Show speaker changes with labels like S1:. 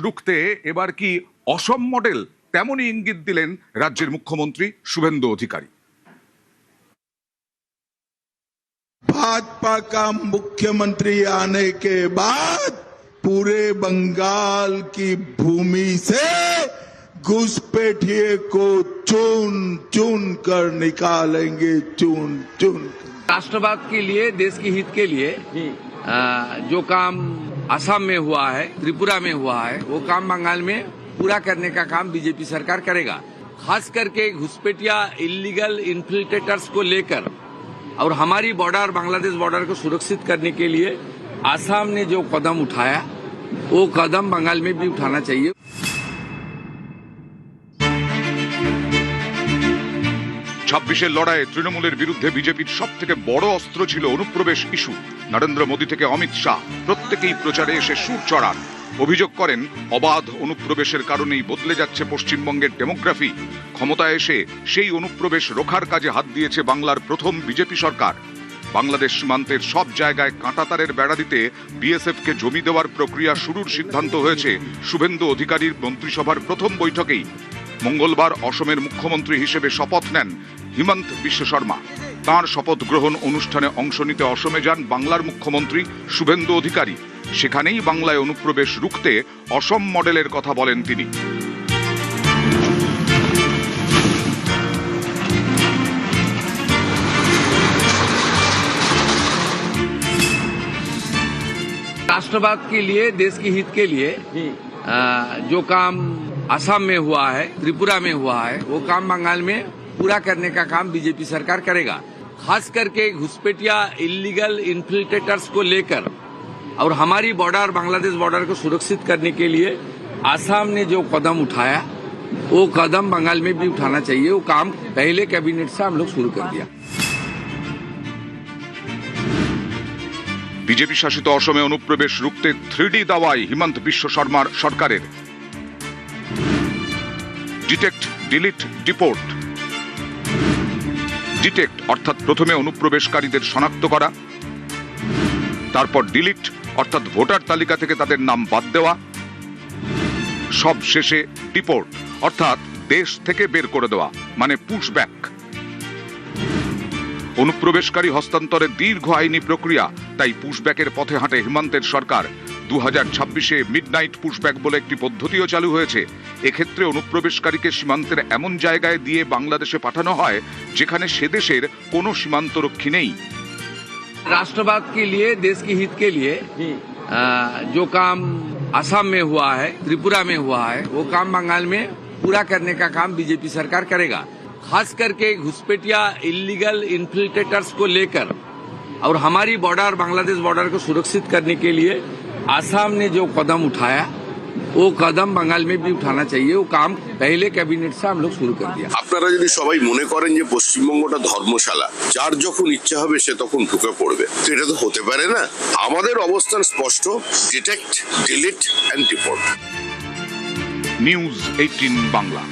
S1: রুখতে এবার কি অসম মডেল তেমনই ইঙ্গিত দিলেন রাজ্যের মুখ্যমন্ত্রী শুভেন্দু অধিকারী।
S2: भाजपा का मुख्यमंत्री आने के बाद पूरे बंगाल की भूमि से घुसपैठिए को चुन चुन कर निकालेंगे, चुन चुन।
S3: राष्ट्रवाद के लिए, देश के हित के लिए जो काम असम में हुआ है, त्रिपुरा में हुआ है, वो काम बंगाल में पूरा करने का काम बीजेपी सरकार करेगा। खास करके घुसपैठिया इलीगल इन्फिल्ट्रेटर्स को लेकर और हमारी बॉर्डर, बांग्लादेश बॉर्डर को सुरक्षित करने के लिए असम ने जो कदम उठाया वो कदम बंगाल में भी उठाना चाहिए।
S1: ছাব্বিশের লড়াইয়ে তৃণমূলের বিরুদ্ধে বিজেপির সব থেকে বড় অস্ত্র ছিল অনুপ্রবেশ ইস্যু। নরেন্দ্র মোদী থেকে অমিত শাহ প্রত্যেকেই প্রচারে এসে সুর চড়ান, অভিযোগ করেন অবাধ অনুপ্রবেশের কারণেই বদলে যাচ্ছে পশ্চিমবঙ্গের ডেমোগ্রাফি। ক্ষমতায় এসে সেই অনুপ্রবেশ রোখার কাজে হাত দিয়েছে বাংলার প্রথম বিজেপি সরকার। বাংলাদেশ সীমান্তের সব জায়গায় কাঁটাতারের বেড়া দিতে বিএসএফকে জমি দেওয়ার প্রক্রিয়া শুরুর সিদ্ধান্ত হয়েছে শুভেন্দু অধিকারীর মন্ত্রিসভার প্রথম বৈঠকেই। মঙ্গলবার অসমের মুখ্যমন্ত্রী হিসেবে শপথ নেন হিমন্ত বিশ্ব শর্মা। তাঁর শপথ গ্রহণ অনুষ্ঠানে অংশ নিতে অসমে যান বাংলার মুখ্যমন্ত্রী শুভেন্দু অধিকারী। সেখানেই বাংলায় অনুপ্রবেশ রুখতে অসম মডেলের কথা বলেন তিনি।
S3: राष्ट्रवाद के लिए, देश के हित के लिए जो काम असम में हुआ है, त्रिपुरा में हुआ है, वो काम बंगाल में पूरा करने का काम बीजेपी सरकार करेगा। खास करके घुसपैठिया इलीगल इन्फिल्ट्रेटर्स को लेकर और हमारी बॉर्डर, बांग्लादेश बॉर्डर को सुरक्षित करने के लिए असम ने जो कदम उठाया वो कदम बंगाल में भी उठाना चाहिए। वो काम पहले कैबिनेट से हम लोग शुरू कर दिया।
S1: বিজেপি শাসিত অসমে অনুপ্রবেশ রুখতে 3D দাওয়াই হিমন্ত বিশ্ব শর্মার সরকারের। Detect, delete, deport. ডিটেক্ট অর্থাৎ প্রথমে অনুপ্রবেশকারীদের শনাক্ত করা, তারপর ডিলিট অর্থাৎ ভোটার তালিকা থেকে তাদের নাম বাদ দেওয়া, সব শেষে ডিপোর্ট অর্থাৎ দেশ থেকে বের করে দেওয়া, মানে পুশব্যাক। অনুপ্রবেশকারী হস্তান্তরের দীর্ঘ আইনি প্রক্রিয়া, তাই পুশব্যাকের পথে হাঁটে হিমন্তের সরকার। 2026-এ মিডনাইট পুশব্যাক বলে একটি পদ্ধতিও চালু হয়েছে। এক্ষেত্রে অনুপ্রবেশকারীকে সীমান্তের এমন জায়গায় দিয়ে বাংলাদেশে পাঠানো হয় যেখানে সে দেশের কোনো সীমান্তরক্ষী নেই।
S3: राष्ट्रवाद के लिए, देश के हित के लिए जो काम असम में हुआ है, त्रिपुरा में हुआ है, वो काम बंगाल में पूरा करने का काम बीजेपी सरकार करेगा। खास करके घुसपैठिया इलीगल इन्फिल्ट्रेटर्स को लेकर और हमारी बॉर्डर, बांग्लादेश बॉर्डर को सुरक्षित करने के लिए असम ने जो कदम उठाया वो कदम बंगाल में भी उठाना चाहिए। वो काम पहले कैबिनेट से हम लोग शुरू कर दिया।
S4: আপনারা যদি সবাই মনে করেন যে পশ্চিমবঙ্গটা ধর্মশালা, যার যখন ইচ্ছা হবে সে তখন ঢুকে পড়বে, তো এটা তো হতে পারে না। আমাদের অবস্থান স্পষ্ট, detect, delete and deport.
S1: News 18 Bangla.